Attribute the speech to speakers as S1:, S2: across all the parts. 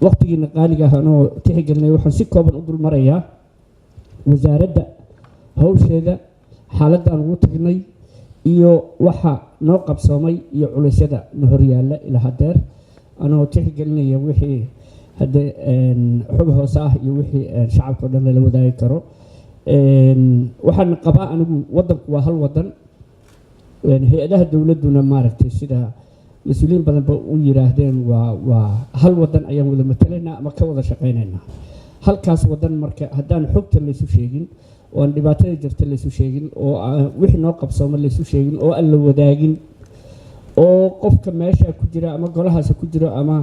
S1: waqtigiina qaaliga ah anoo tixgelinay waxaan si kooban u dul marayaa wasaaradda hawsheeda xaaladda aan ugu tagnay iyo waxa noo qabsoomay iyo culaysyada na horyaalla ilaa hadeer anoo tixgelinaya wixii hadde xog hoose ah iyo wixii shacabka oo dhan lala wadaagi karo waxaan qabaa anigu waddanku waa hal waddan hay-adaha dowladduna maaragtay sida mas-uuliyiin badanba u yiraahdeen waa hal waddan ayaan wada matalaynaa ama ka wada shaqaynaynaa halkaas waddan marka haddaan xogta laysu sheegin oo aan dhibaatada jirta laysu sheegin oo wixii noo qabsooma laysu sheegin oo aan la wadaagin oo qofka meesha ku jira ama golahaas ku jiro ama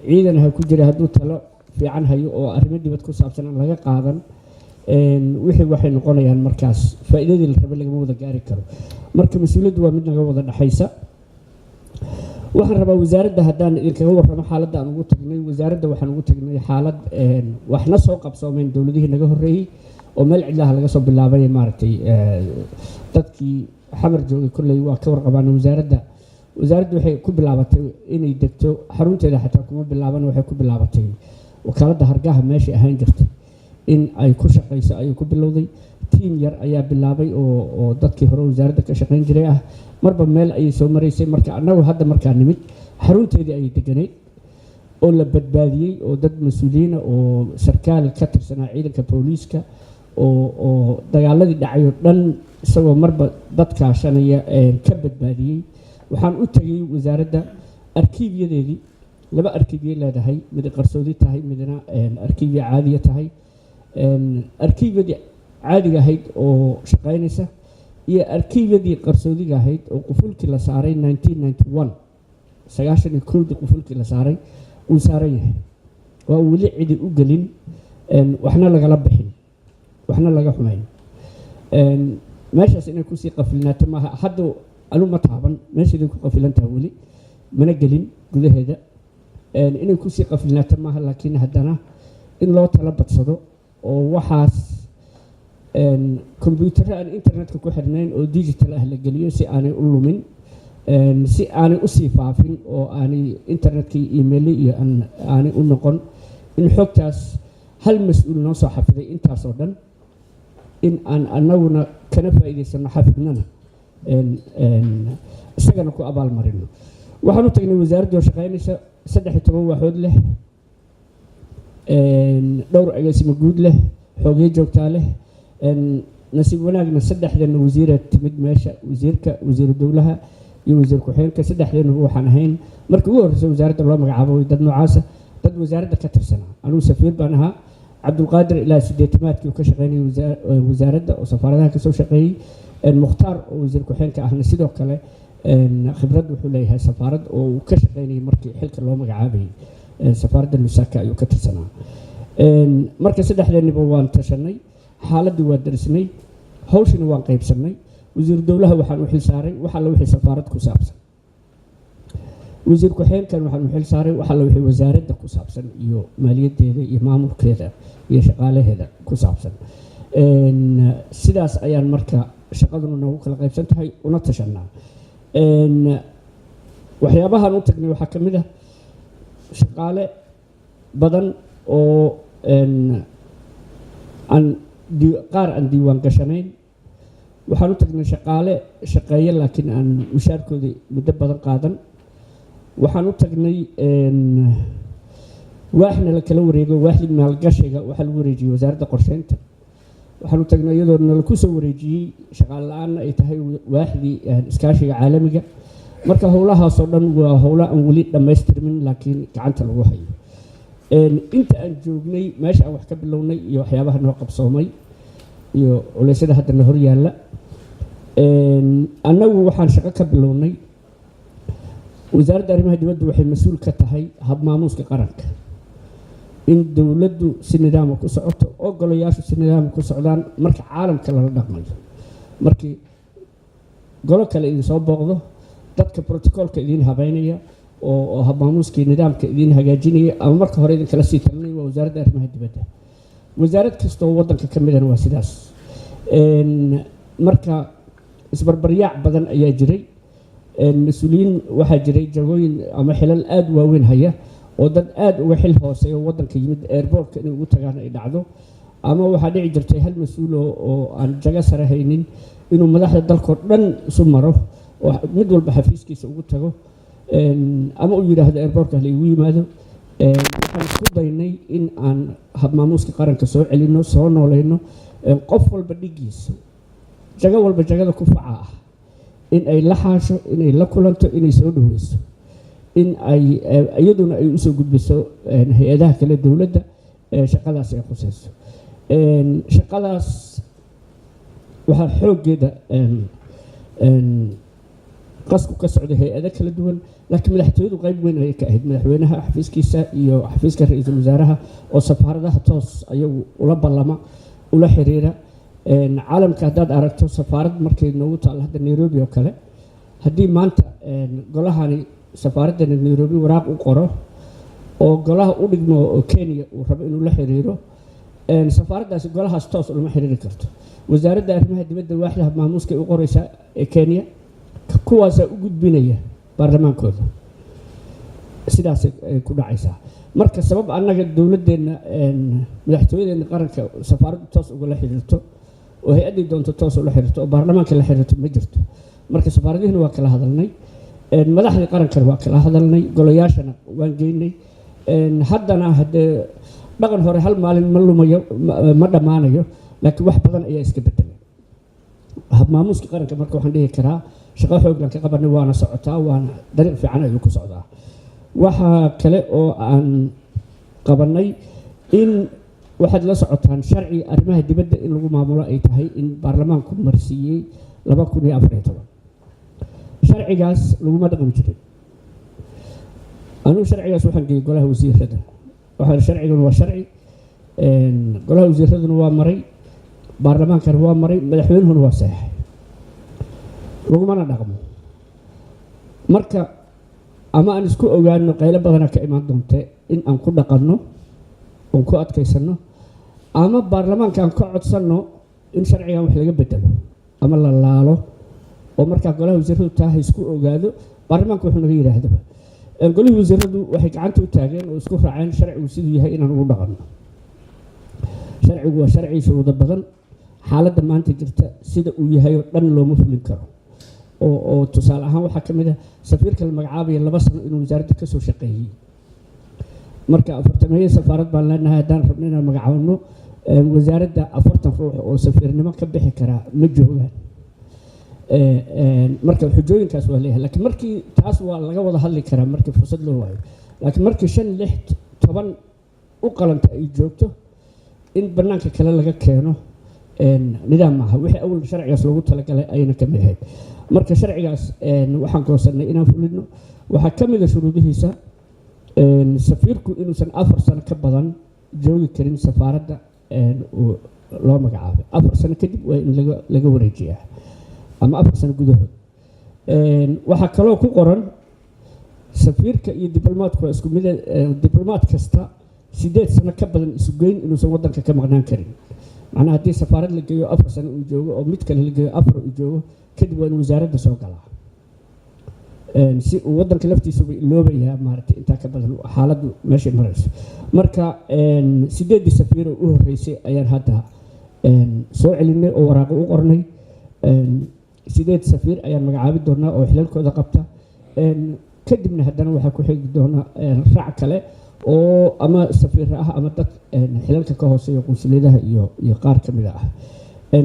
S1: ciidan ha ku jira hadduu talo fiican hayo oo arrimo dibad ku saabsan aan laga qaadan wixii waxay noqonayaan markaas faa'iidadii la rabay lagama wada gaari karo marka mas-uuliyaddu waa mid naga wada dhaxaysa waxaan rabaa wasaaradda haddaan idinkaga warramo xaaladda aan ugu tagnay wasaaradda waxaan ugu tagnay xaalad waxna soo qabsoomeen dowladihii naga horreeyey oo meel cidlaha laga soo bilaabay maaragtay dadkii xamar joogay kolley waa ka warqabaan wasaaraddu waxay ku bilaabatay inay degto xarunteeda xataa kuma bilaaban waxay ku bilaabatay wakaaladda hargaha meeshay ahaan jirtay in ay ku shaqayso ayay ku bilowday tiim yar ayaa bilaabay oo dadkii hore wasaaradda ka shaqayn jiray ah marba meel ayay soo maraysay marka annagu hadda markaa nimid xarunteedii ayay deganayd oo la badbaadiyey oo dad mas-uuliyiina oo sarkaal ka tirsanaa ciidanka booliiska oo dagaaladii dhacay oo dhan isagoo marba dad kaashanaya ka badbaadiyey waxaan u tegay wasaaradda arkiibyadeedii 2 arkiibyay leedahay mid qarsoodi tahay midna arkiibya caadiya tahay arkiibyadii caadiga ahayd oo shaqaynaysa iyo arkiibyadii qarsoodiga ahayd oo qufulkii la saaray 1991 qufulkii la saaray uu saaran yahay waa weli cidi u gelin waxna lagala bixin waxna laga xumayn meeshaas inay kusii qafilnaato maaha hadda anu ma taaban meeshaday ku qafilantaha weli mana gelin gudaheeda inay kusii qafilnaato maaha laakiin haddana in loo tala badsado oo waxaas kombiyuutarro aan internetka ku xirnayn oo digital ah la geliyo si aanay u lumin si aanay usii faafin oo aanay internetkii emaili iyo aanay u noqon in xogtaas hal mas-uul noo soo xafiday intaasoo dhan in aan annaguna kana faa'iidaysano xafidnana isagana ku abaalmarino waxaan u tagnay wasaaradda oo shaqaynaysa 13 waaxood leh dhowr agaasimo guud leh xoogay joogtaa leh nasiib wanaagna 3 wasiira timid meesha wasiiru dowlaha iyo wasiir ku-xigeenka 3 waxaan ahayn markii ugu horreysay wasaaradda loo magacaabo dad noocaasa dad wasaaradda ka tirsanaa anuu safiir baan ahaa cabdulqaadir ilaa 8aadkii uu ka shaqaynayay wasaaradda oo safaaradaha ka soo shaqeeyey mukhtaar oo wasiir ku-xigeenka ahna sidoo kale khibrad wuxuu leeyahay safaarad oo uu ka shaqaynayay markii xilka loo magacaabayay safaaradda lusaka ayuu ka tirsanaa marka 3 waan tashanay xaaladii waa darisnay hawshina waan qaybsanay wasiir dowlaha waxaan u xil saaray waxa la wixii safaarad ku saabsan wasiir ku-xigeenkan waxaan u xil saaray waxa la wixii wasaaradda ku saabsan iyo maaliyadeeda iyo maamulkeeda iyo shaqaalaheeda ku saabsan sidaas ayaan marka shaqaduna noogu kala qaybsan tahay una tashanaa waxyaabahaan u tagnay waxaa ka mid ah shaqaale badan oo qaar aan diiwaan gashanayn waxaan u tagnay shaqaale shaqeeye laakiin aan mushaarkoodii muddo badan qaadan waxaan u tagnay waaxna la kala wareego waaxdii maalgashiga waxaa lagu wareejiyey wasaaradda qorsheynta waxaan u tagnay iyadoo nala ku soo wareejiyey shaqaale la-aanna ay tahay waaxdii iskaashiga caalamiga marka howlahaasoo dhan waa howlo aan weli dhammaystirmin laakiin gacanta lagu hayo inta aan joognay meesha aan wax ka bilownay iyo waxyaabaha noo qabsoomay iyo culeysyada haddana hor yaalla annagu waxaan shaqo ka bilownay wasaaradda arrimaha dibadda waxay mas-uul ka tahay habmaamuuska qaranka in dowladdu si nidaama ku socoto oo golayaashu si nidaama ku socdaan marka caalamka lala dhaqmayo markii golo kale idin soo booqdo dadka brotocoolka idiin habeynaya oo habmaamuuskii nidaamka idiin hagaajinaya ama marka hore idin kala sii talinaya waa wasaaradda arrimaha dibadda wasaarad kastoo waddanka ka midana waa sidaas marka isbarbaryaac badan ayaa jiray mas-uuliyiin waxaa jiray jagooyin ama xilal aada waaweyn haya oo dad aad uga xil hooseeya waddanka yimid airportka inay ugu tagaan ay dhacdo, ama waxaa dhici jirtay hal mas-uul oo aan jago sare haynin inuu madaxda dalkoo dhan isu maro oo mid walba xafiiskiisa ugu tago, ama uu yidhaahdo airportka halaigu yimaado. waxaan isku daynay in aan habmaamuuska qaranka soo celinno, soo noolayno, qof walba dhigiisa jago walba jagada ku faca ah in ay la xaasho, inay la kulanto, inay soo dhaweyso, in ay iyaduna ay usoo gudbiso hay-adaha kale dowladda shaqadaas ay khusayso. shaqadaas waxaa xooggeeda qasku ka socday hay-ado kala duwan, laakiin madaxtooyadu qayb weyn ayay ka ahayd. madaxweynaha xafiiskiisa iyo xafiiska ra-iisul wasaaraha oo safaaradaha toos ayagu ula ballama, ula xiriira. caalamka haddaad aragto safaarad markay noogu taalla hadda Nairobi oo kale, haddii maanta golahani safaaraddani Nairobi waraaq u qoro oo golaha u dhigmo oo Kenya uu rabo inuu la xiriiro, safaaraddaasi golahaas toos ulama xiriiri karto. wasaaradda arrimaha dibadda waaxda maamuuska u qoraysa ee Kenya, kuwaasaa u gudbinaya baarlamaankooda. sidaas ay ku dhacaysaa. marka sabab annaga dowladdeena madaxtooyadeena qaranka safaaraddu toos ugala xiriirto oo hay-addii doonto toos ula xiriirto oo baarlamaanka la xiriirto ma jirto. marka safaaradihina waa kala hadalnay, madaxdii qarankana waa kala hadalnay, golayaashana waan geynay. haddana haddee dhaqan hore hal maalin ma lumayo, ma dhammaanayo, laakiin wax badan ayaa iska bedelay. habmaamuuska qaranka marka waxaan dhihi karaa shaqo xooggan ka qabanay, waana socotaa, waana dariiq fiican ayuu ku socdaa. waxaa kale oo aan qabanay in waxaad la socotaan sharci arrimaha dibadda in lagu maamulo ay tahay in baarlamaanku marsiiyey 2014. sharcigaas laguma dhaqmi jirin. anugu sharcigaas waxaan geeyey golaha wasiirada. waxaa sharcigan waa sharci, golaha wasiiraduna waa maray, baarlamaankana waa maray, madaxweynuhuna waa saxay, lagumana dhaqmo. marka ama aan isku ogaano qaylo badana ka imaan doonte in aan ku dhaqanno, oon ku adkaysano, ama baarlamaanka aan ka codsanno in sharcigan wax laga bedelo ama la laalo, oo markaa golaha wasiiradu taa isku ogaado, baarlamaanka wuxuu naga yidhaahdaba. golihii wasiiradu waxay gacanta u taageen oo isku raaceen sharcigu siduu yahay inaan ugu dhaqanno. sharcigu waa sharci shuruudo badan, xaaladda maanta jirta sida uu yahay oo dhan looma fulin karo. oo tusaale ahaan waxaa ka mid ah safiirka la magacaabaya 2 sano inuu wasaaradda ka soo shaqeeyey. marka 40 safaarad baan leenahay, haddaan rabno inaan magacaabno wasaaradda 40 ruux oo safiirnimo ka bixi karaa ma joogaan. marka xujooyinkaas waa leeyahay, laakiin markii taas waa laga wada hadli karaa markii fursad loo waayo. laakiin markii 5, 6, 10 u qalanta ay joogto in bannaanka kale laga keeno nidaam maaha. wixii awal sharcigaas loogu talagalay ayna ka mid ahayd. marka sharcigaas waxaan goosannay inaan fulino. waxaa ka mid a shuruudihiisa safiirku inuusan 4 sano ka badan joogi karin safaaradda loo magacaabay. 4 sano kadib waa in laga wareejiyaa, ama 4 sano gudahood. waxaa kaloo ku qoran safiirka iyo diblomaadku waa isku mid. diblomaad kasta 8 sano ka badan isu geyn inuusan waddanka ka maqnaan karin. macnaha haddii safaarad la geeyo 4 sano uu joogo oo mid kale la geeyo 4 uu joogo, kadib waa in wasaaradda soo galaa. si uu waddanka laftiisuba iloobayaa maaragtay intaa ka badan xaaladdu meeshay marayso. marka 8 safiir oo u horreysay ayaan hadda soo celinay oo waraaqo u qornay. 8 safiir ayaan magacaabi doonaa oo xilalkooda qabta. kadibna haddana waxaa ku xigi doona raac kale oo ama safiir ah ama dad xilalka ka hooseeya qunsuliyadaha iyo qaar ka mid ah.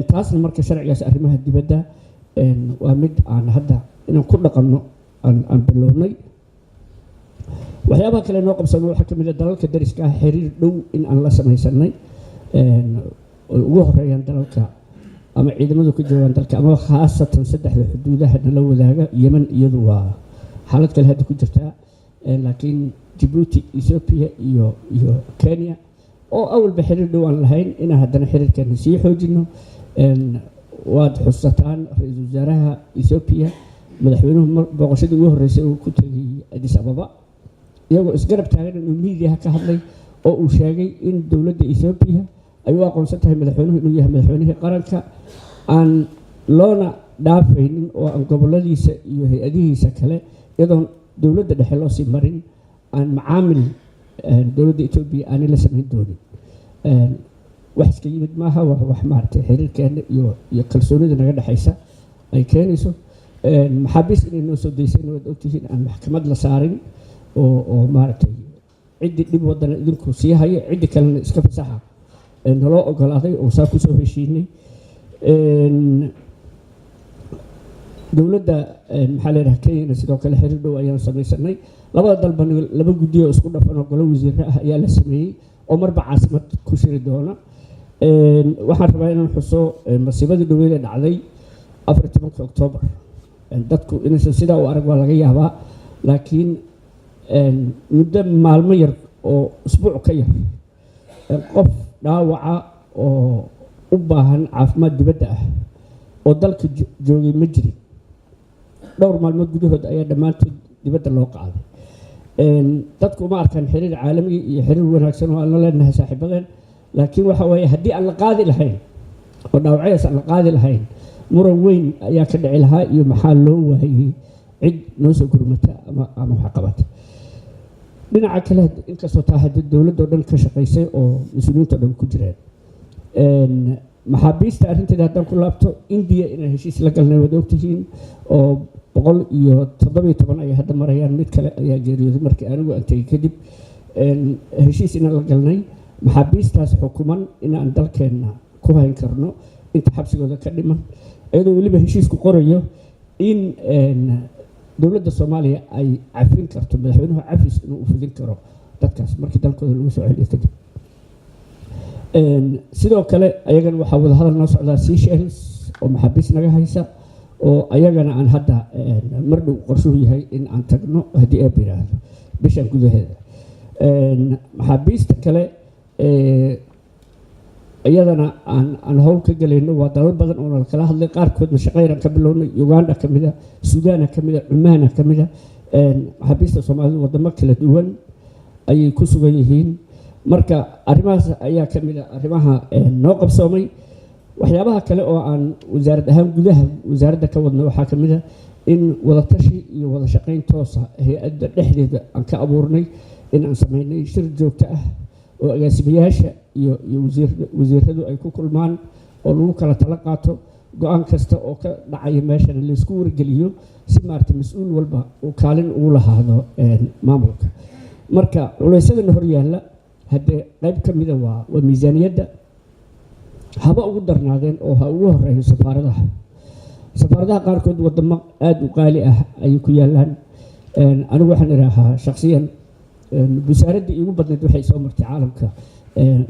S1: taasna marka sharcigaas arrimaha dibadda waa mid aan hadda inaan ku dhaqanno aan bilownay. waxyaabaha kale noo qabsano waxaa ka mid ah dalalka dariska ah xiriir dhow in aan la samaysanay, oo ugu horeeyaan dalalka ama ciidamadu ka joogaan dalka, ama khaasatan 3 xuduudaha nala wadaaga. yemen iyadu waa xaalad kale hadda ku jirtaa, laakiin Djibouti, Ethiopia iyo Kenya oo awalba xiriir dhow aan lahayn inaan haddana xiriirkeena sii xoojino. waad xusataan ra-iisul wasaaraha Ethiopia madaxweynuhu booqashadii ugu horreysay uu ku tegay Addis Ababa, iyagoo isgarab taagan inuu miidiyaha ka hadlay oo uu sheegay in dowladda Ethiopia ay u aqoonsan tahay madaxweynuhu inuu yahay madaxweynihii qaranka, aan loona dhaafaynin oo aan goboladiisa iyo hay-adihiisa kale iyadoon dowladda dhexe loo sii marin aan macaamil dowladda Ethiopia aan la sameyn doonin wax iska yimid maaha wax maartay xiriirkeena iyo kalsoonida naga dhaxaysa ay keenayso maxaabiis inay noo soo deyseen wad ogtihiin aan maxkamad la saarin oo maartay ciddi dib wadana idinku sii haya ciddi kalena iska fasaxa naloo ogolaaday oo saa ku soo heshiinay dowladda maxaa la yidhaha Kenya sidoo kale xiriir dhow ayaan samaysanay labada dalba laba guddiyo isku dhafan oo golo wasiirro ah ayaa la sameeyey oo marba caasimad ku shiri doona waxaan rabaa inaan xuso masiibadii dhaweyd ee dhacday 14 Oktoobar dadku inaysan sidaa u arag waa laga yaabaa laakiin muddo maalmo yar oo usbuuc ka yar qof dhaawaca oo u baahan caafimaad dibadda ah oo dalka joogay ma jirin dhowr maalmood gudahood ayaa dhammaantood dibadda loo qaaday dadku ma arkaan xiriir caalami iyo xiriir wanaagsan oo aan la leenahay saaxiibadeen laakiin waxa weeye haddii aan la qaadi lahayn oo dhaawacyadaas aan la qaadi lahayn muran weyn ayaa ka dhici lahaa iyo maxaa loo waayey cid noo soo gurmata ama wax qabata dhinaca kale inkastoo taa hadda dowladda oo dhan ka shaqaysay oo mas-uuliyiinta oo dhan ku jireen maxaabiista arrinteeda haddaan ku laabto India inay heshiis la galnay wada ogtihiin oo 117 ay hadda marayaan mid kale ayaa geeriyooday markii anigu aan tegay kadib heshiis inaan la galnay maxaabiistaas xukuman inaan dalkeenna ku hayn karno inta xabsigooda ka dhiman iyadoo weliba heshiisku qorayo in dowladda Soomaaliya ay cafin karto madaxweynuhu cafis inuu u fidin karo dadkaas markii dalkooda lagu soo celiyo kadib sidoo kale ayagana waxaa wada hadal noo socdaa Seychelles oo maxaabiis naga haysa oo ayagana aan hadda mar dhow qorshuhu yahay in aan tagno haddii ay biraahdo bishan gudaheeda maxaabiista kale iyadana aan hawl ka galayno waa dalal badan oo kala hadlay qaarkoodna shaqayran ka bilownay Uganda ka mid ah Suudaan ka mid ah Cumaan ka mid ah maxaabiista Soomaaliyeed wadamo kala duwan ayay ku sugan yihiin marka arrimahaas ayaa ka mid ah arrimaha noo qabsoomay waxyaabaha kale oo aan wasaaradda ahaan gudaha wasaaradda ka wadno waxaa ka mid ah in wada tashi iyo wada shaqayn toos ah hay'adda dhexdeeda aan ka abuurnay in aan sameynay shir joogto ah oo agaasimayaasha iyo wasiiradu ay ku kulmaan oo lagu kala tala qaato go'aan kasta oo ka dhacaya meeshana la isku wargeliyo si maarta mas'uul walba uu kaalin ugu lahaado maamulka marka culaysyada hor yaalla haddee qayb ka mida waa miisaaniyadda haba ugu darnaadeen oo ha ugu horeeyo safaaradaha qaarkood wadamo aad u qaali ah ayay ku yaalaan anigu waxaan idhaahaa shakhsiyan wasaaradda iigu badnayd waxay soo martay caalamka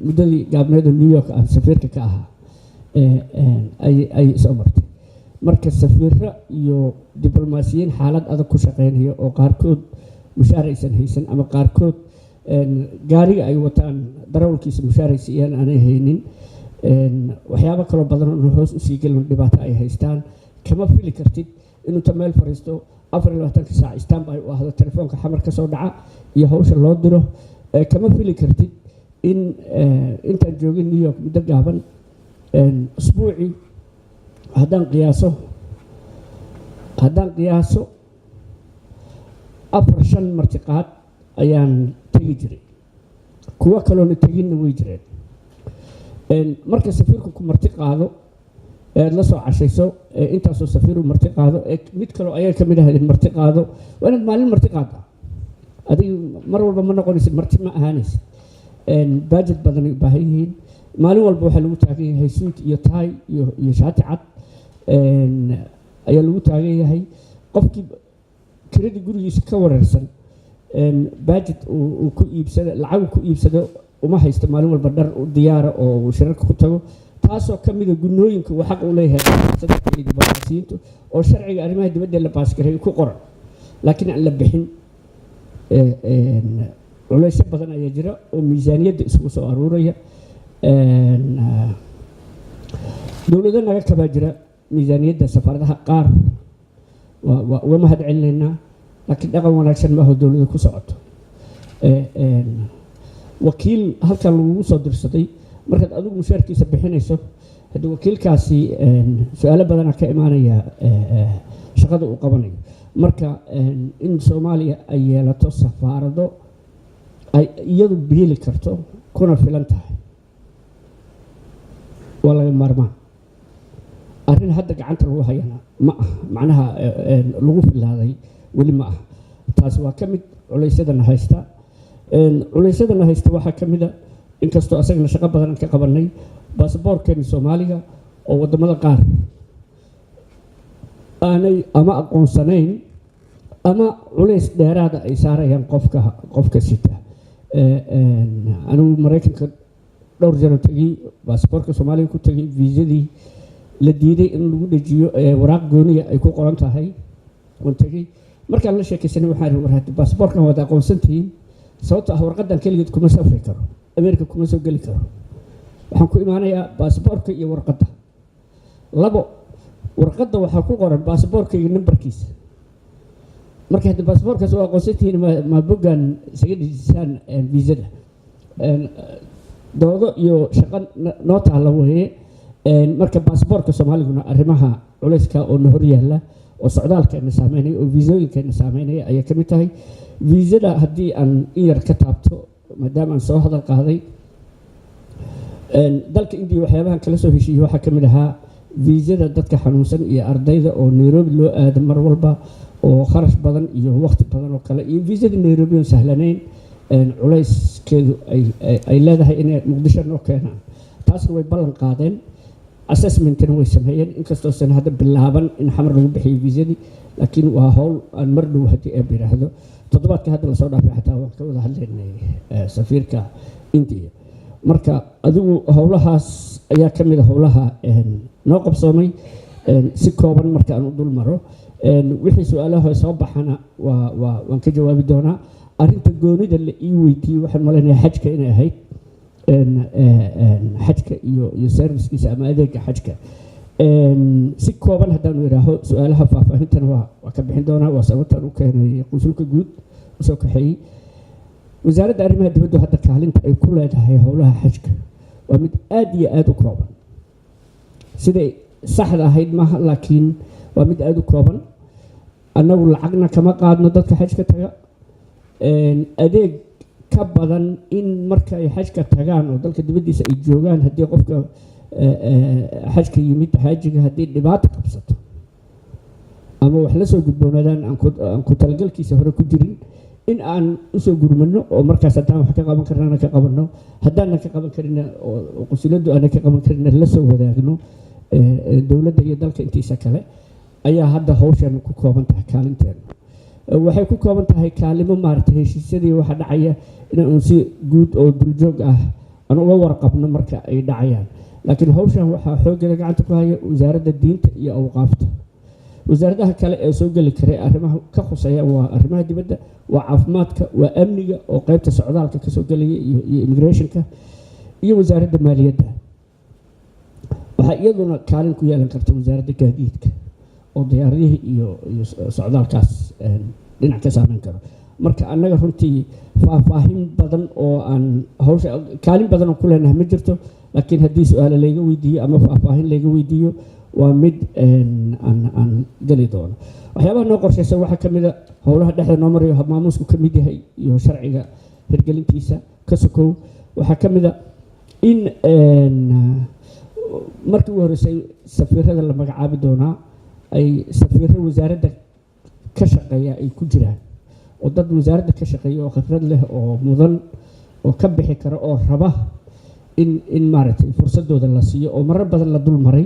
S1: muddadii gaabneed oo New York aan safiirka ka ahaa ay soo martay marka safiirro iyo diblomaasiyiin xaalad adag ku shaqeynaya oo qaarkood mushaar aysan haysan ama qaarkood gaariga ay wataan darawalkiisa mushaaraysa iyaan aanay haynin waxyaabo kaloo badan oo hoos u sii gelin dhibaato ay haystaan kama fili kartid inuu ta meel fariisto 24 saac standby u ahdo telefoonka xamar ka soo dhaca iyo hawsha loo diro kama fili kartid in intaan joogin New York muddo gaaban usbuucii haddaan qiyaaso 4-5 martiqaad ayaan tegi jiray kuwa kaloona teginna way jireen marka safiirku ku marti qaado la soo cashayso intaasoo safiiru marti qaado mid kaloo ayaga ka mid ahayd marti qaado waa inaad maalin marti qaaddaa adiga mar walba ma noqonaysid marti ma ahaanaysid budget badan ay u baahan yihiin maalin walba waxaa lagu taagan yahay suit iyo tie iyo shaati cad ayaa lagu taagan yahay qofkii kiradii gurigiisa ka wareersan budget uu ku iibsado lacag ku iibsado uma haysto maalin walba dhar u diyaara oo shirarka ku tago taasoo ka mid ah gunooyinka uu xaq u leeyahay saddex diblomaasiyiintu oo sharciga arrimaha dibadda la baasgaray ku qoran laakiin aan la bixin culaysyo badan ayaa jira oo miisaaniyadda isugu soo aruuraya dowlado naga kabaa jira miisaaniyadda safaaradaha qaar waa uga mahad celinaynaa laakiin dhaqan wanaagsan maaho dowladda ku socoto wakiil halkan lagugu soo dirsaday markaad adigu mushaarkiisa bixinayso haddii wakiilkaasi su-aalo badana ka imaanaya shaqada uu qabanayo marka in Soomaaliya ay yeelato safaarado ay iyadu biili karto kuna filan tahay waa laga maarmaan arrin hadda gacanta lagu hayana ma aha macnaha lagu filaaday weli ma aha taasi waa ka mid culaysyadana haysta culaysyadana haysta waxaa ka mid a inkastoo asagana shaqo badan aan ka qabanay baasaboorkeena soomaaliga oo waddamada qaar aanay ama aqoonsanayn ama culays dheeraada ay saarayaan qofka sita anigu maraykanka dhowr jano tegey baasaboorka soomaaliga ku tegey viisadii la diiday in lagu dhejiyo waraaq gooniya ay ku qoran tahay oon tegey markaan la sheekaysanay waxaan ihi war baasaboorkan waad aqoonsantihiin sababtoo ah warqadan keligeed kuma safri karo america kuma soo geli karo waxaan ku imaanayaa baasaboorka iyo warqadda labo warqadda waxaa ku qoran baasaboorka iyo nambarkiisa marka hadda baasaboorkaas waa aqoonsantihiin ma boggaan isaga dhejisaan viisada doodo iyo shaqo noo taalla weeye marka baasaboorka soomaaliguna arrimaha culayska oo na hor yaalla oo socdaalkeena saameynaya oo viisooyinkeena saameynaya ayay ka mid tahay viisada haddii aan in yar ka taabto maadaama aan soo hadal qaaday dalka indiya waxyaabahan kala soo heshiiyey waxaa ka mid ahaa viisada dadka xanuunsan iyo ardayda oo nairobi loo aado mar walba oo kharash badan iyo waqti badan oo kale iyo viisadii nairobi oon sahlanayn culayskeedu ay leedahay inay muqdisho noo keenaan taasna way ballan qaadeen assessmentna way sameeyeen inkastoosan hadda bilaaban in xamar lagu bixiyo viisadii laakiin waa howl aan mar dhow haddii eeb yidhaahdo toddobaadka hadda lasoo dhaafay xataa waan ka wada hadlaynay safiirka indiya marka adigu howlahaas ayaa ka mid a howlaha noo qabsoomay si kooban marka aan u dul maro wixii su-aalaha soo baxana waan ka jawaabi doonaa arrinta goonida la ii weydiiyey waxaan malaynayaa xajka inay ahayd xajka iyo servicekiisa ama adeega xajka si kooban haddaanu idhaaho su-aalaha faahfaahintana waa ka bixin doonaa waa sababtaan u keenay qunsulka guud usoo kaxeeyey wasaaradda arrimaha dibaddu hadda kaalinta ay ku leedahay howlaha xajka waa mid aada iyo aada u kooban siday saxda ahayd maaha laakiin waa mid aada u kooban annagu lacagna kama qaadno dadka xajka taga adeeg ka badan in marka ay xajka tagaan oo dalka dibaddiisa ay joogaan haddii qofka xajka yimid xaajiga haddii dhibaato qabsato ama wax la soo gudboonaadaan aan ku talagalkiisa hore ku jirin in aan usoo gurmano oo markaas haddaan wax ka qaban karnana ka qabanno haddaanan ka qaban karina oo qusuladdu aanan ka qaban karina la soo wadaagno dowladda iyo dalka intiisa kale ayaa hadda hawshan ku kooban tahay kaalinteena waxay ku kooban tahay kaalimo maaragtay heshiisyadii waxa dhacaya inaan si guud oo duljoog ah aan uga warqabno marka ay dhacayaan laakiin hawshan waxaa xooggeeda gacanta ku haya wasaaradda diinta iyo awqaafta wasaaradaha kale ee soo geli karay arrimaha ka khuseeya waa arrimaha dibadda waa caafimaadka waa amniga oo qaybta socdaalka kasoo gelaya iyo immigrationka iyo wasaaradda maaliyadda waxaa iyaduna kaalin ku yeelan karta wasaaradda gaadiidka oo diyaaradihii iyo socdaalkaas dhinac ka saameyn karo marka annaga runtii faahfaahin badan oo aan hawsha kaalin badan oo ku leenahay ma jirto laakiin haddii su-aale layga weydiiyo ama faahfaahin layga weydiiyo waa mid aan geli doono waxyaabaha noo qorshaysan waxaa ka mid a howlaha dhexda noo marayo maamuusku ka mid yahay iyo sharciga hirgelintiisa ka sokow waxaa ka mid a in markii ugu horreysay safiirada la magacaabi doonaa ay safiiro wasaaradda ka shaqeeya ay ku jiraan oo dad wasaaradda ka shaqeeya oo khibrad leh oo mudan oo ka bixi kara oo raba in maaragtay fursadooda la siiyo oo marar badan la dul maray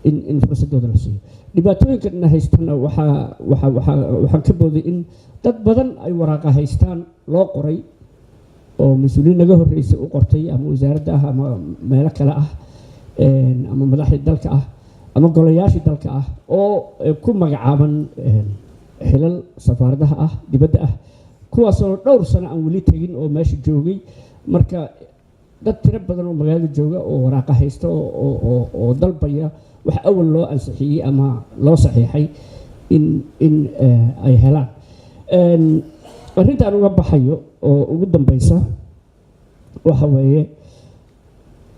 S1: in fursadooda la siiyo dhibaatooyinkana haystana waxaan ka booday in dad badan ay waraaqa haystaan loo qoray oo mas-uuliyiin naga horreysay u qortay ama wasaaradda ah ama meelo kale ah ama madaxdii dalka ah ama golayaashii dalka ah oo ku magacaaban xilal safaaradaha ah dibadda ah kuwaasoo dhowr sano aan weli tegin oo meesha joogay marka dad tiro badan oo magaalada jooga oo waraaqa haysta oo dalbaya wax awal loo ansixiyey ama loo saxiixay in ay helaan arrintaan uga baxayo oo ugu dambeysa waxa weeye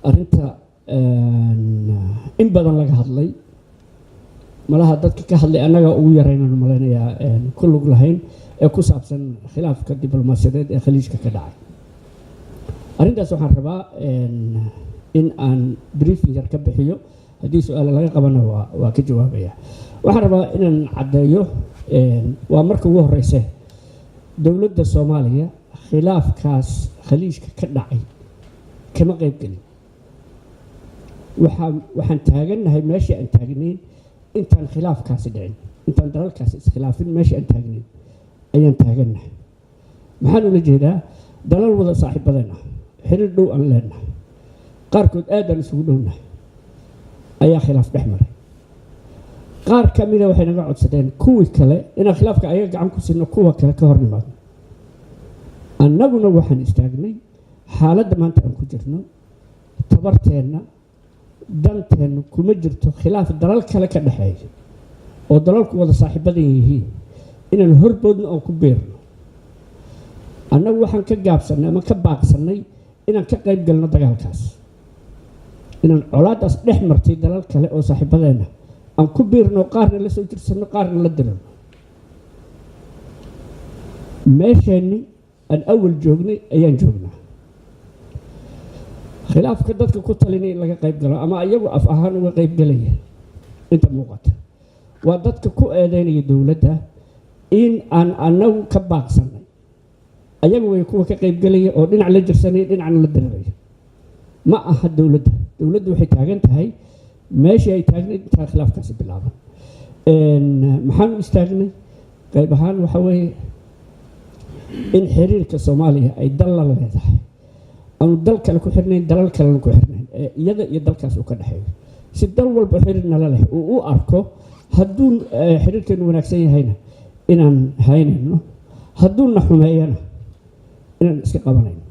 S1: arrinta in badan laga hadlay malaha dadka ka hadlay annaga ugu yaraynan malaynayaa ku lug lahayn ee ku saabsan khilaafka diblomaasiyadeed ee khaliijka ka dhacay. arrintaas waxaan rabaa in aan briefing yar ka bixiyo, haddii su-aale laga qabana waa ka jawaabaya. waxaan rabaa inaan caddeeyo, waa marka ugu horeyse dowladda Soomaaliya khilaafkaas khaliijka ka dhacay kama qayb gelin. waxaan taagannahay meeshii aan taagnayn intaan khilaafkaasi dhicin, intaan dalalkaasi iskhilaafin meeshii aan taagnayn ayaan taagannahay. maxaan ula jeedaa? dalal wada saaxiibadeen ah, xiriir dhow aan leenahay, qaarkood aadaan isugu dhownahay ayaa khilaaf dhex maray. qaar ka mida waxay naga codsadeen kuwii kale inaan khilaafka ayaga gacan ku siino, kuwa kale ka hor nimaadno. annaguna waxaan istaagnay xaaladda maanta aan ku jirno, tabarteenna danteennu kuma jirto khilaaf dalal kale ka dhexeeya oo dalalku wada saaxiibadan yihiin inaan horboodno oon ku beerno. annagu waxaan ka gaabsannay ama ka baaqsannay inaan ka qayb galno dagaalkaas, inaan colaadaas dhex martay dalal kale oo saaxiibadeenna aan ku biirno, qaarna la soo jirsanno, qaarna la dirano. meesheenni aan awal joognay ayaan joognaa. khilaafka dadka ku talinay in laga qayb galo ama iyagu af ahaan uga qayb galaya inta muuqata waa dadka ku eedeynaya dowladda in aan annagu ka baaqsannay. ayagu way kuwa ka qayb galaya oo dhinac la jirsanaya, dhinacna la diriraya. ma aha dowladda waxay taagan tahay meeshii ay taagnayd intaan khilaafkaasi bilaaban. maxaan u istaagnay? qayb ahaan waxa weeye in xiriirka Soomaaliya ay dal la leedahay, aanu dal kale ku xirnayn, dalal kalena ku xirnayn, iyada iyo dalkaas uu ka dhexeeyo. si dal walba xiriir nala leh uu u arko, hadduu xiriirkeenu wanaagsan yahayna inaan haynayno, hadduuna xumeeyana inaan iska qabanayno.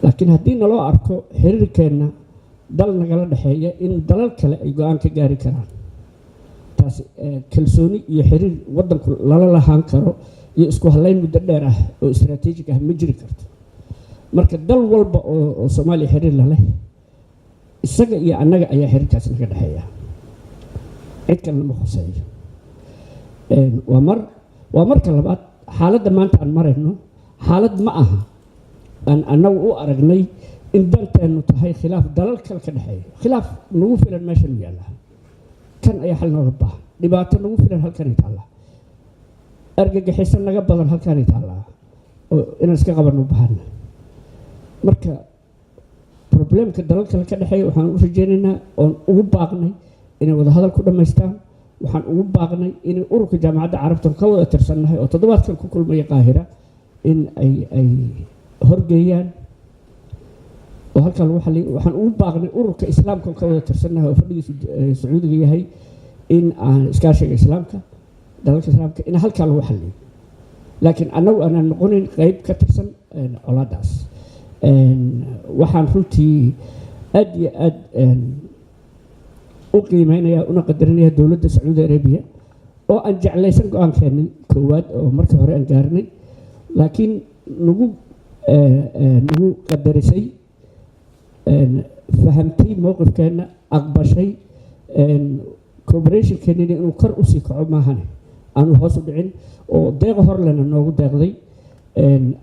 S1: laakiin haddii naloo arko xiriirkeenna dal nagala dhexeeya in dalal kale ay go-aan ka gaari karaan, taas kalsooni iyo xiriir waddanku lala lahaan karo iyo isku halayn muddo dheer ah oo istaraatiijig ah ma jiri karto. marka dal walba oo Soomaaliya xiriir la leh, isaga iyo annaga ayaa xiriirkaasi naga dhexeeya, cid kalena ma khuseeyo. waa marka labaad, xaaladda maanta aan marayno xaalad ma aha aan annagu u aragnay in danteennu tahay khilaaf dalal kale ka dhexeeya. khilaaf nagu filan meeshan u yaallaa, kan ayaa xal nooga baahan. dhibaato nagu filan halkanay taallaa, argagixiso naga badan halkanay taallaa oo inaan iska qabanno u baahana. marka problemka dalal kale ka dhexeeya waxaan u rajaynaynaa oon ugu baaqnay inay wada hadal ku dhammaystaan. waxaan ugu baaqnay inay ururka jaamacadda carabta ka wada tirsannahay oo toddobaadkan ku kulmaya Qaahira in ay horgeeyaan oo halkan lagu xalliyo. waxaan ugu baaqnay ururka islaamka ka wada tirsannahay oo fadhigiisu Sacuudiga yahay in aan iskaashiga islaamka, dalalka islaamka in halkan lagu xalliyo. laakiin annagu aanan noqonayn qayb ka tirsan colaadaas. waxaan runtii aad iyo aad u qiimeynaya una qadarinaya dowladda Sacuudi Arabiya oo aan jeclaysan go-aankeennin koowaad oo markii hore aan gaarnay, laakiin nagu qadarisay, fahamtay mowqifkeenna, aqbashay. cooperationkeennina inuu kor usii kaco maahane aanu hoos u dhicin oo deeqa horlena noogu deeqday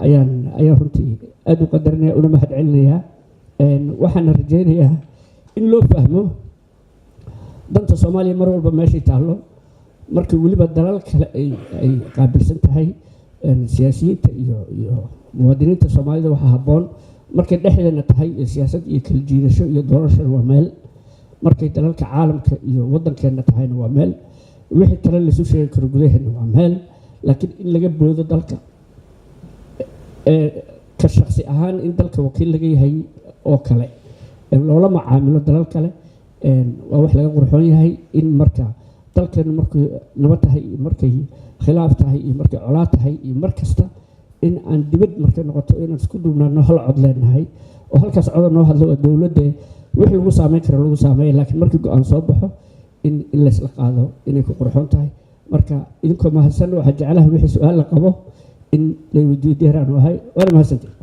S1: ayaan runtii aad u qadarinaya una mahad celinayaa. waxaana rajaynayaa in loo fahmo danta Soomaaliya mar walba meeshay taallo, markii weliba dalal kale ay qaabilsan tahay siyaasiyiinta iyo muwaadiniinta Soomaalida waxaa habboon markay dhexdeena tahay siyaasad iyo kala jiidasho iyo doorasho waa meel, markay dalalka caalamka iyo waddankeena tahayna waa meel, wixii kale lasu sheegi karo gudaheena waa meel. laakiin in laga boodo dalka ka shakhsi ahaan in dalka wakiil laga yahay oo kale loola macaamilo dalal kale waa wax laga qurxoon yahay. in marka dalkeenu markay nabad tahay iyo markay khilaaf tahay iyo markay colaad tahay iyo mar kasta in aan dibad markay noqoto inaan isku duubnaano hal cod leenahay oo halkaas cod noo hadlo oo dowladda wixii lagu saameyn karo lagu saameeyo. laakiin markii go-aan soo baxo in laysla qaado inay ku qurxoon tahay. marka idinkoo mahadsan waxaa jeclaha wixii su-aal la qabo in la weydiiyo diyaaraan u ahay. waana mahadsantahay.